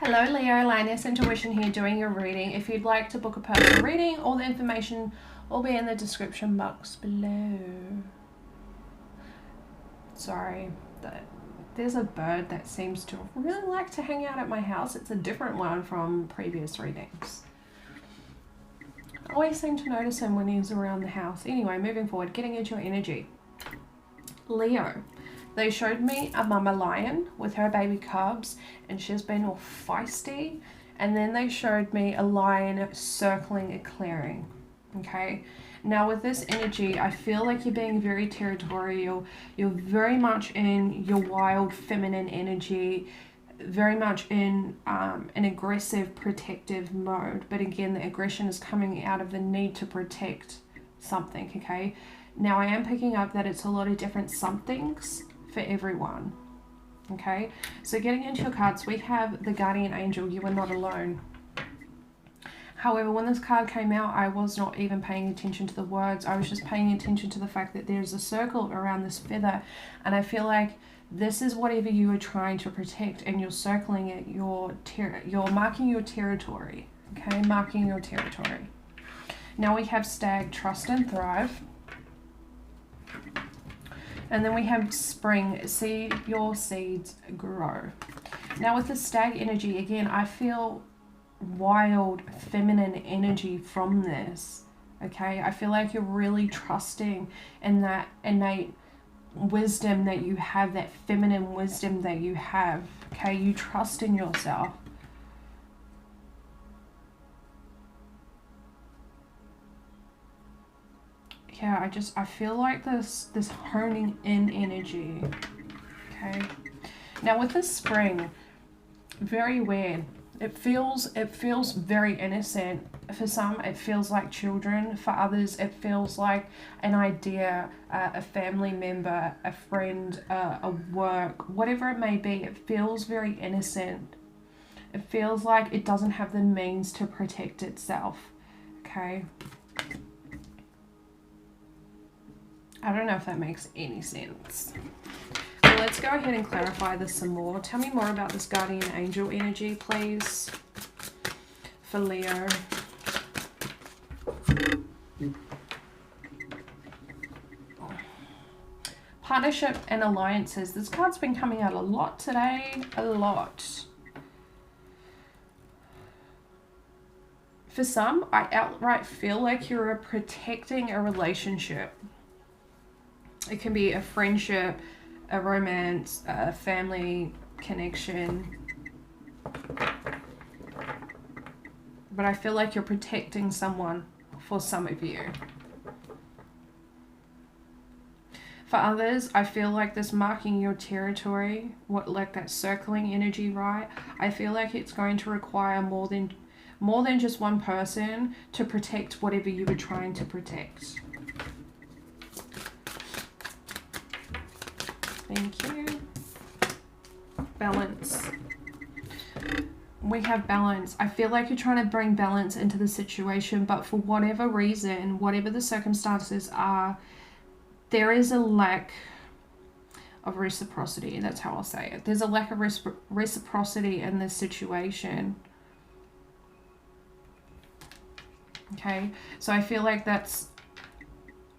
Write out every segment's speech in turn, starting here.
Hello Leo, Lioness Intuition here doing your reading. If you'd like to book a personal reading, all the information will be in the description box below. Sorry, there's a bird that seems to really like to hang out at my house. It's a different one from previous readings. I always seem to notice him when he's around the house. Anyway, moving forward, getting into your energy. Leo. They showed me a mama lion with her baby cubs and she's been all feisty. And then they showed me a lion circling a clearing. Okay. Now with this energy, I feel like you're being very territorial. You're very much in your wild feminine energy, very much in an aggressive protective mode. But again, the aggression is coming out of the need to protect something. Okay. Now I am picking up that it's a lot of different somethings for everyone. Okay, so getting into your cards, we have the guardian angel. You are not alone. However, when this card came out, I was not even paying attention to the words. I was just paying attention to the fact that there's a circle around this feather, and I feel like this is whatever you are trying to protect, and you're circling it. You're marking your territory. Okay, marking your territory. Now we have Stag, trust and thrive. And then we have spring, see your seeds grow. Now with the Stag energy, again, I feel wild feminine energy from this. Okay, I feel like you're really trusting in that innate wisdom that you have, that feminine wisdom that you have. Okay, you trust in yourself. Yeah, I feel like this honing in energy. Okay. Now with this spring, very weird. It feels very innocent. For some, it feels like children. For others, it feels like an idea, a family member, a friend, a work, whatever it may be. It feels very innocent. It feels like it doesn't have the means to protect itself. Okay. I don't know if that makes any sense. So let's go ahead and clarify this some more. Tell me more about this guardian angel energy, please, for Leo. Partnership and alliances. This card's been coming out a lot today. A lot. For some, I outright feel like you're protecting a relationship. It can be a friendship, a romance, a family connection. But I feel like you're protecting someone for some of you. For others, I feel like this marking your territory, like that circling energy, right? I feel like it's going to require more than just one person to protect whatever you were trying to protect. Thank you. Balance. We have balance. I feel like you're trying to bring balance into the situation, but for whatever reason, whatever the circumstances are, there is a lack of reciprocity. That's how I'll say it. There's a lack of reciprocity in this situation. Okay, so I feel like that's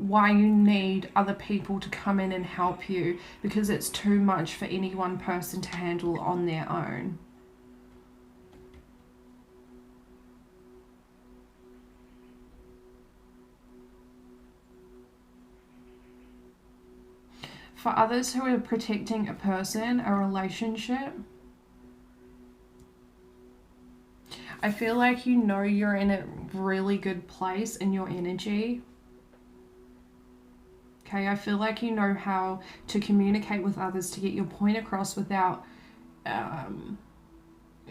why you need other people to come in and help you, because it's too much for any one person to handle on their own. For others who are protecting a person, a relationship, I feel like you know you're in a really good place in your energy. Okay, I feel like you know how to communicate with others to get your point across without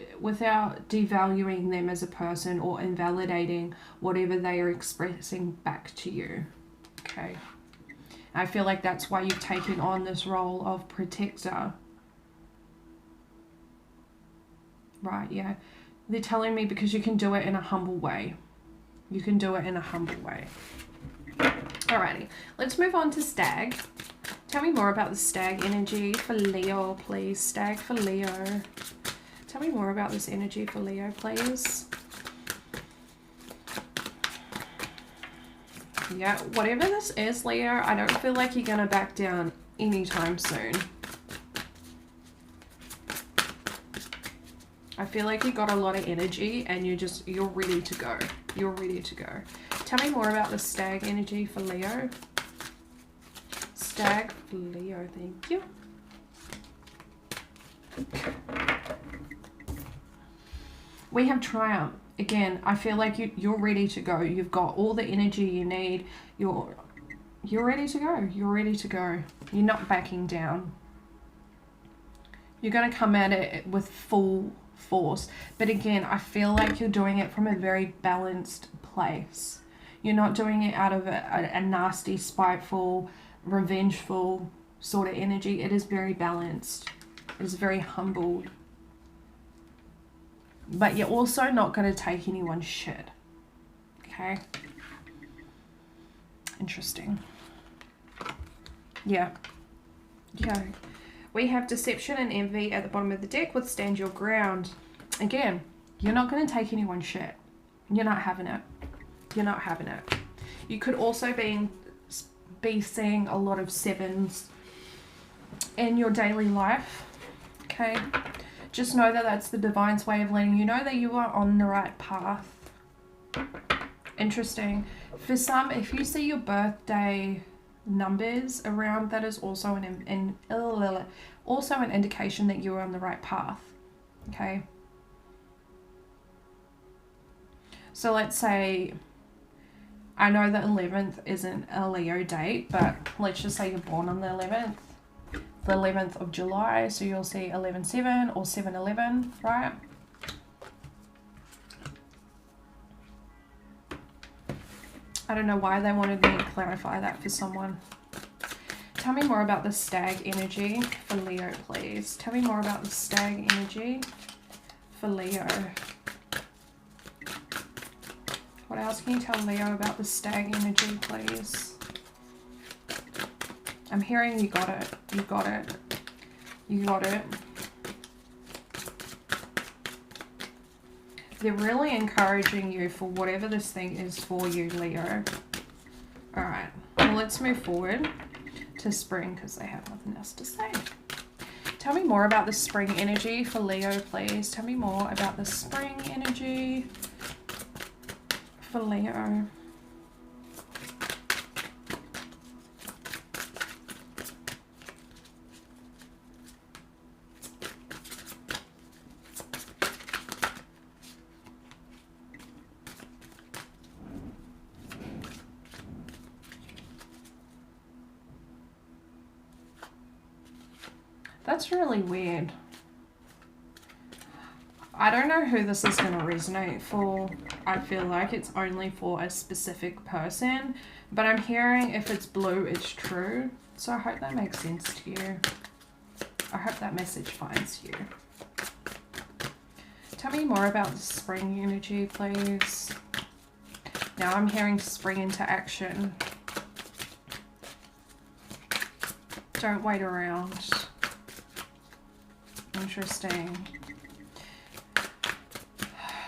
devaluing them as a person or invalidating whatever they are expressing back to you. Okay, I feel like that's why you've taken on this role of protector. Right, yeah. They're telling me because you can do it in a humble way. You can do it in a humble way. Alrighty, let's move on to Stag. Tell me more about the Stag energy for Leo, please. Stag for Leo. Tell me more about this energy for Leo, please. Yeah, whatever this is, Leo, I don't feel like you're going to back down anytime soon. I feel like you got a lot of energy and you're ready to go. You're ready to go. Tell me more about the stag energy for Leo. Stag for Leo, thank you. We have triumph. Again, I feel like you're ready to go. You've got all the energy you need. You're ready to go. You're ready to go. You're not backing down. You're going to come at it with full force. But again, I feel like you're doing it from a very balanced place. You're not doing it out of a nasty, spiteful, revengeful sort of energy. It is very balanced. It is very humbled. But you're also not going to take anyone's shit. Okay? Interesting. Yeah. Yeah. We have deception and envy at the bottom of the deck with stand your ground. Again, you're not going to take anyone's shit. You're not having it. You're not having it. You could also be seeing a lot of sevens in your daily life. Okay? Just know that that's the divine's way of letting you know that you are on the right path. Interesting. For some, if you see your birthday numbers around, that is also an indication that you are on the right path. Okay. So let's say, I know that 11th isn't a Leo date, but let's just say you're born on the 11th. The 11th of July, so you'll see 11/7 or 7/11, right? I don't know why they wanted me to clarify that for someone. Tell me more about the stag energy for Leo, please. Tell me more about the stag energy for Leo. What else can you tell Leo about the stag energy, please? I'm hearing you got it. You got it. You got it. They're really encouraging you for whatever this thing is for you, Leo. Alright. Well, let's move forward to spring because they have nothing else to say. Tell me more about the spring energy for Leo, please. Tell me more about the spring energy for Leo. That's really weird. I don't know who this is going to resonate for. I feel like it's only for a specific person. But I'm hearing if it's blue, it's true. So I hope that makes sense to you. I hope that message finds you. Tell me more about the spring energy, please. Now I'm hearing spring into action. Don't wait around. Interesting.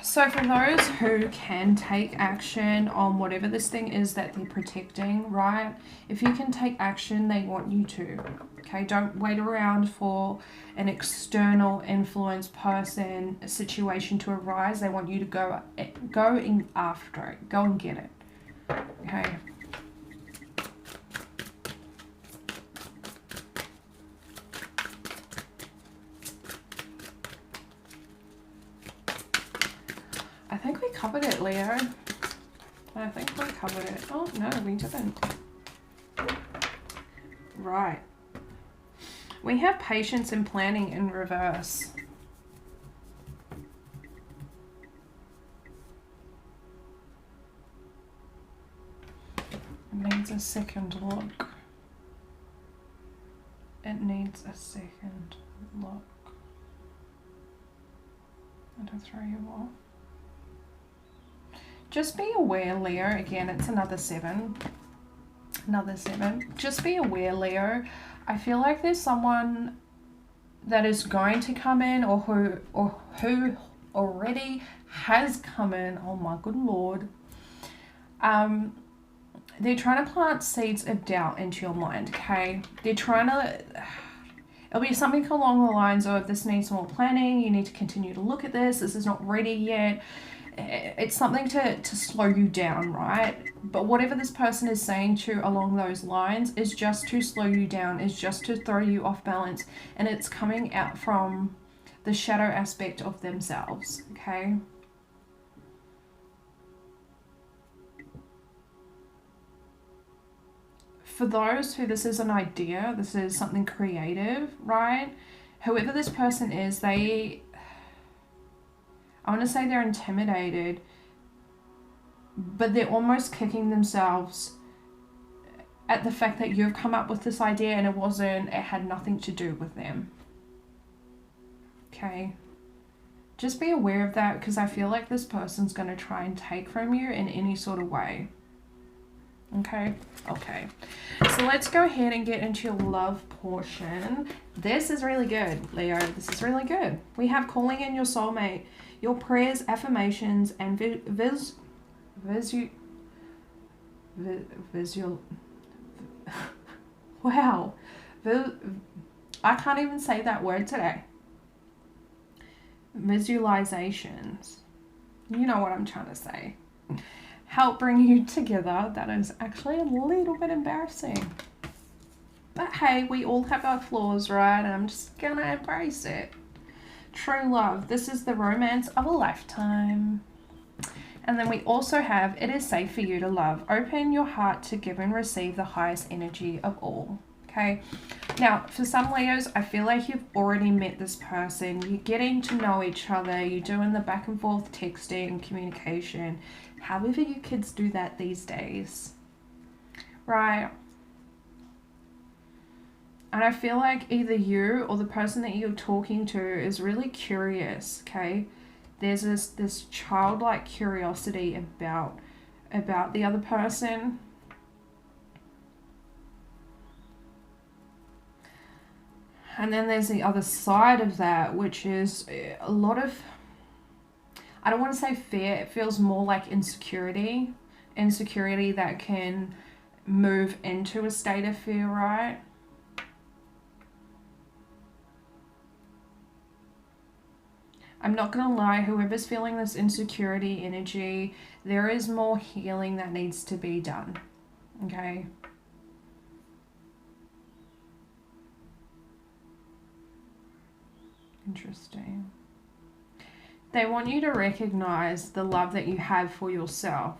So for those who can take action on whatever this thing is that they're protecting, right? If you can take action, they want you to. Okay, don't wait around for an external influence person, a situation to arise. They want you to go in after it. Go and get it. Okay. I think we covered it, Leo. I think we covered it. Oh, no, we didn't. Right. We have patience and planning in reverse. It needs a second look. It needs a second look. I don't throw you off. Just be aware, Leo. Again, it's another 7. Another 7. Just be aware, Leo. I feel like there's someone that is going to come in or who already has come in, oh my good Lord, they're trying to plant seeds of doubt into your mind, okay? They're trying to, it'll be something along the lines of, this needs more planning, you need to continue to look at this is not ready yet. It's something to slow you down, right? But whatever this person is saying to you along those lines is just to slow you down, is just to throw you off balance. And it's coming out from the shadow aspect of themselves, okay? For those who this is an idea, this is something creative, right? Whoever this person is, I want to say they're intimidated, but they're almost kicking themselves at the fact that you've come up with this idea and it had nothing to do with them. Okay? Just be aware of that, because I feel like this person's going to try and take from you in any sort of way. Okay? Okay. So let's go ahead and get into your love portion. This is really good, Leo. This is really good. We have calling in your soulmate, your prayers, affirmations, and wow. I can't even say that word today. Visualizations. You know what I'm trying to say. Help bring you together. That is actually a little bit embarrassing. But hey, we all have our flaws, right? And I'm just gonna embrace it. True love. This is the romance of a lifetime. And then we also have, it is safe for you to love. Open your heart to give and receive the highest energy of all. Okay. Now, for some Leos, I feel like you've already met this person. You're getting to know each other. You're doing the back and forth texting, communication. However you kids do that these days. Right. And I feel like either you or the person that you're talking to is really curious, okay? There's this childlike curiosity about the other person. And then there's the other side of that, which is a lot of, I don't want to say fear, it feels more like insecurity. Insecurity that can move into a state of fear, right? I'm not going to lie, whoever's feeling this insecurity energy, there is more healing that needs to be done, okay? Interesting. They want you to recognize the love that you have for yourself,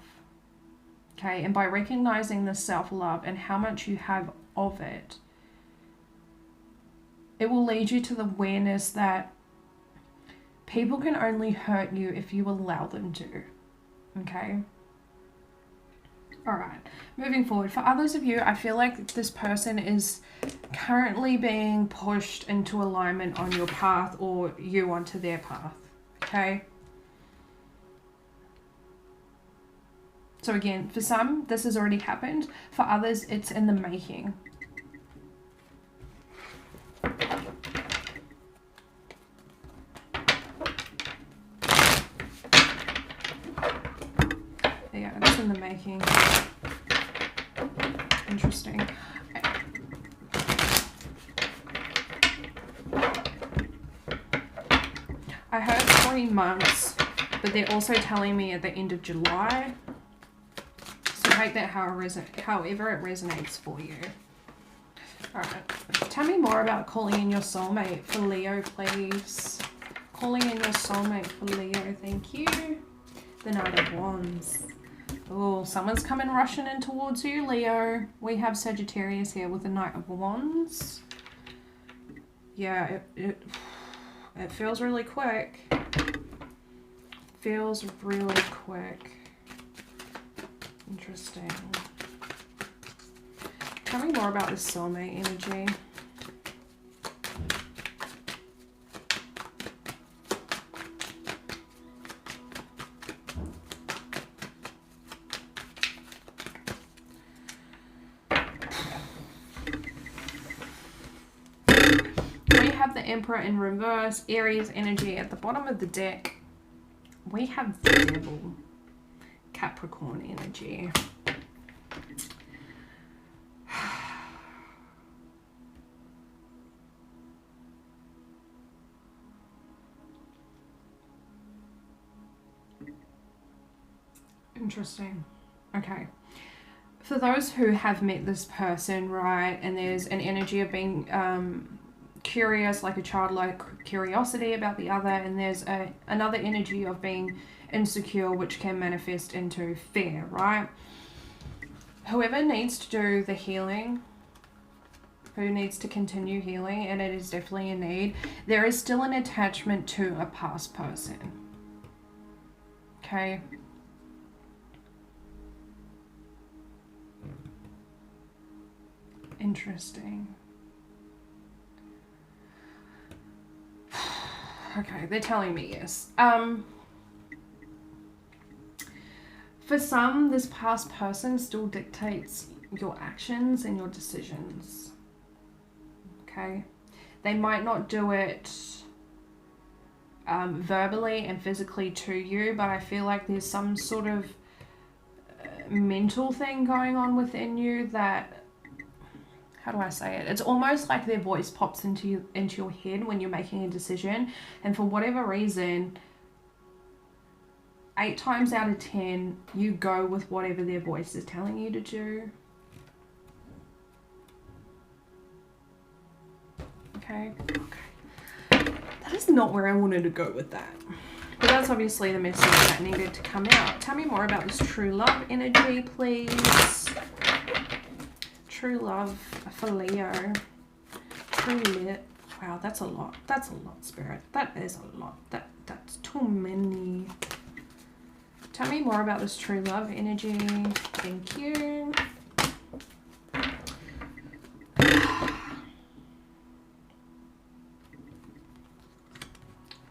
okay? And by recognizing the self-love and how much you have of it, it will lead you to the awareness that people can only hurt you if you allow them to, okay? All right, moving forward. For others of you, I feel like this person is currently being pushed into alignment on your path, or you onto their path, okay? So again, for some, this has already happened. For others, it's in the making. Yeah, it's in the making. Interesting. I heard 3 months, but they're also telling me at the end of July. So take that however it resonates for you. Alright, tell me more about calling in your soulmate for Leo, please. Calling in your soulmate for Leo, thank you. The Knight of Wands. Oh, someone's coming rushing in towards you, Leo. We have Sagittarius here with the Knight of Wands. Yeah, it feels really quick. Feels really quick. Interesting. Tell me more about this soulmate energy. Emperor in reverse, Aries energy. At the bottom of the deck, we have the Devil, Capricorn energy. Interesting. Okay. For those who have met this person, right, and there's an energy of being curious, like a childlike curiosity about the other, and there's another energy of being insecure, which can manifest into fear, right? Whoever needs to do the healing, who needs to continue healing, and it is definitely a need, there is still an attachment to a past person. Okay? Interesting. Okay, they're telling me yes. For some, this past person still dictates your actions and your decisions. Okay? They might not do it verbally and physically to you, but I feel like there's some sort of mental thing going on within you that, how do I say it? It's almost like their voice pops into your head when you're making a decision, and for whatever reason, 8 times out of 10, you go with whatever their voice is telling you to do. Okay. That is not where I wanted to go with that. But that's obviously the message that needed to come out. Tell me more about this true love energy, please. True love for Leo. True lit. Wow, that's a lot. That's a lot, Spirit. That is a lot. That's too many. Tell me more about this true love energy. Thank you.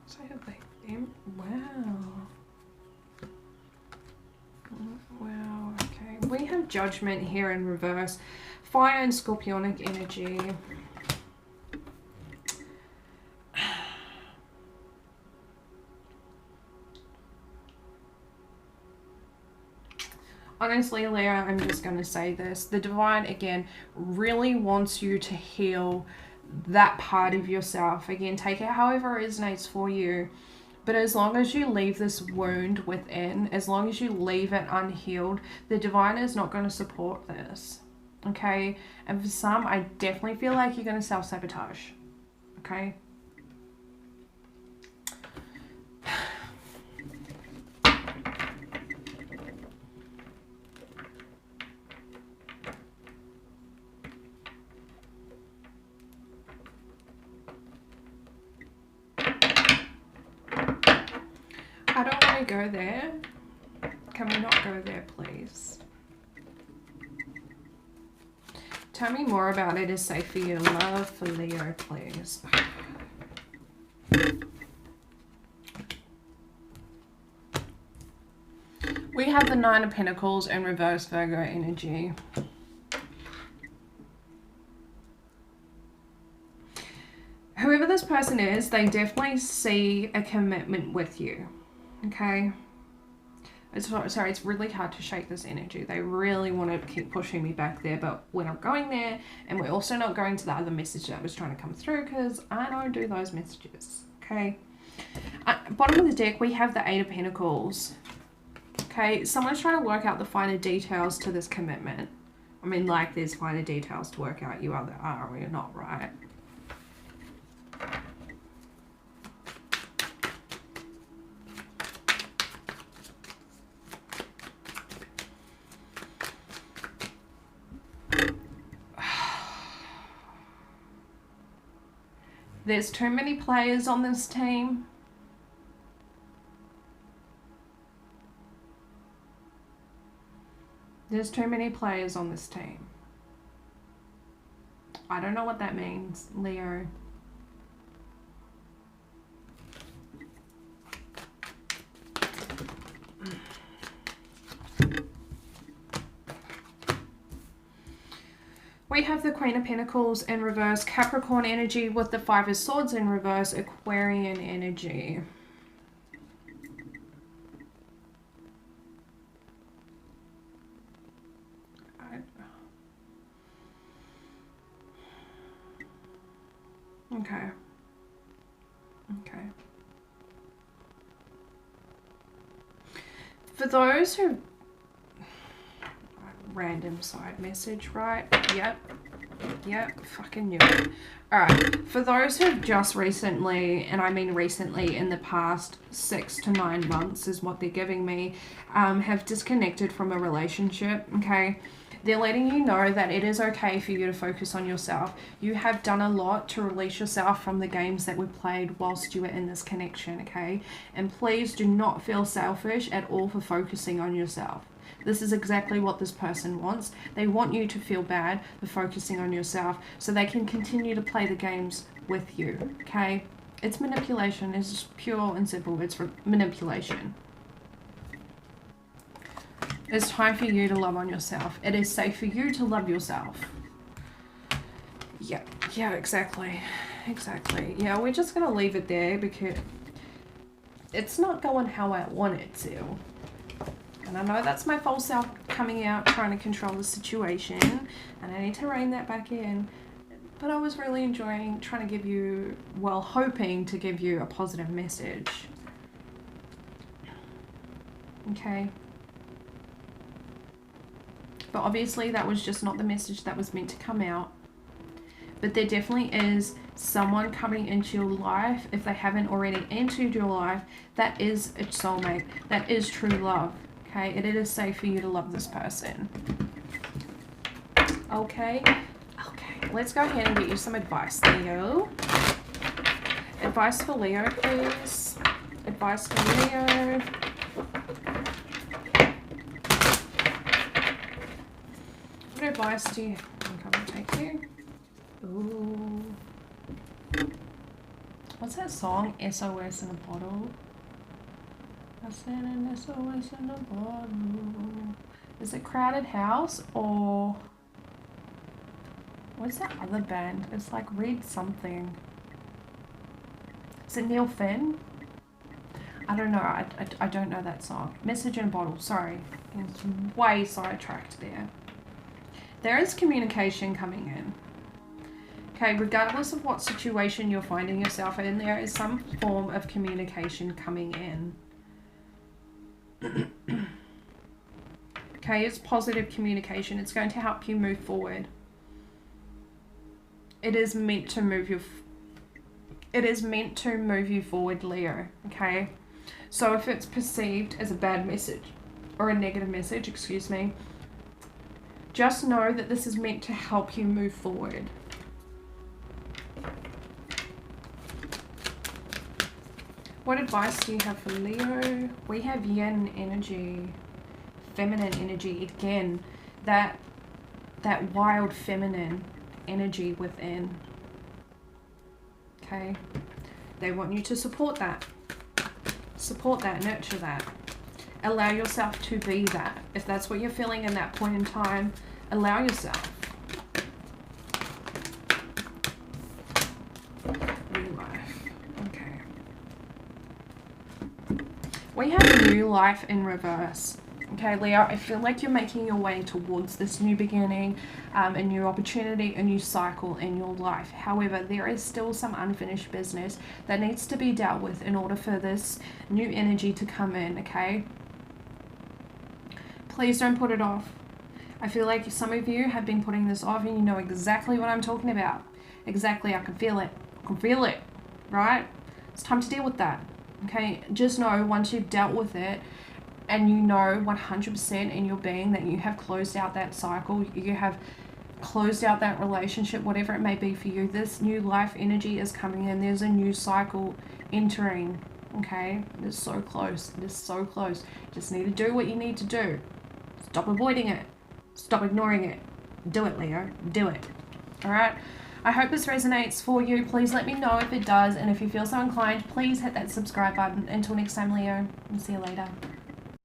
So I have them. Wow. Wow, okay. We have Judgment here in reverse. Fire and Scorpionic energy. Honestly, Leo, I'm just going to say this. The Divine, again, really wants you to heal that part of yourself. Again, take it however it resonates for you. But as long as you leave this wound within, as long as you leave it unhealed, the Divine is not going to support this. Okay? And for some, I definitely feel like you're going to self-sabotage. Okay? I don't want to go there. Can we not go there, please? Tell me more about it is safe for you to love for Leo, please. We have the Nine of Pentacles and reverse Virgo energy. Whoever this person is, they definitely see a commitment with you. Okay? Sorry, it's really hard to shake this energy. They really want to keep pushing me back there, but we're not going there, and we're also not going to the other message that was trying to come through, because I don't do those messages. Okay? Bottom of the deck, we have the Eight of Pentacles. Okay? Someone's trying to work out the finer details to this commitment. I mean, like, there's finer details to work out. You either are or you're not, right? There's too many players on this team. There's too many players on this team. I don't know what that means, Leo. We we have the Queen of Pentacles in reverse, Capricorn energy with the Five of Swords in reverse, Aquarian energy. Okay. Okay. For those who... Random side message, right? Yep. Fucking knew it. Alright. For those who've just recently, and I mean recently in the past 6 to 9 months is what they're giving me, have disconnected from a relationship, okay? They're letting you know that it is okay for you to focus on yourself. You have done a lot to release yourself from the games that were played whilst you were in this connection, okay? And please do not feel selfish at all for focusing on yourself. This is exactly what this person wants. They want you to feel bad for focusing on yourself so they can continue to play the games with you, okay? It's manipulation. It's just pure and simple. It's manipulation. It's time for you to love on yourself. It is safe for you to love yourself. Yeah, exactly. Yeah, we're just going to leave it there because it's not going how I want it to. And I know that's my false self coming out, trying to control the situation. And I need to rein that back in. But I was really enjoying trying to give you, well, hoping to give you a positive message. Okay. But obviously that was just not the message that was meant to come out. But there definitely is someone coming into your life, if they haven't already entered your life, that is a soulmate. That is true love. Okay, and it is safe for you to love this person. Okay, let's go ahead and get you some advice, Leo. Advice for Leo, please. Advice for Leo. What advice do you think I will take you? Ooh. What's that song? SOS in a bottle. I sent an SOS in a bottle. Is it Crowded House or what's that other band? It's like Read Something. Is it Neil Finn? I don't know. I don't know that song. Message in a Bottle. Sorry. It's way sidetracked there. There is communication coming in. Okay, regardless of what situation you're finding yourself in, there is some form of communication coming in. Okay, it's positive communication. It's going to help you move forward. It is meant to move you. It is meant to move you forward, Leo. Okay, so if it's perceived as a bad message or a negative message, excuse me, just know that this is meant to help you move forward. What advice do you have for Leo? We have yin energy, feminine energy. Again, that wild feminine energy within. Okay? They want you to support that. Support that, nurture that. Allow yourself to be that. If that's what you're feeling in that point in time, allow yourself. New life. Okay. We have a new life in reverse. Okay, Leo, I feel like you're making your way towards this new beginning, a new opportunity, a new cycle in your life. However, there is still some unfinished business that needs to be dealt with in order for this new energy to come in, okay? Please don't put it off. I feel like some of you have been putting this off and you know exactly what I'm talking about. Exactly, I can feel it. I can feel it, right? It's time to deal with that, okay? Just know once you've dealt with it and you know 100% in your being that you have closed out that cycle, you have closed out that relationship, whatever it may be for you, this new life energy is coming in. There's a new cycle entering, okay? It's so close. It is so close. Just need to do what you need to do. Stop avoiding it. Stop ignoring it. Do it, Leo. Do it. All right? I hope this resonates for you. Please let me know if it does. And if you feel so inclined, please hit that subscribe button. Until next time, Leo. I'll see you later.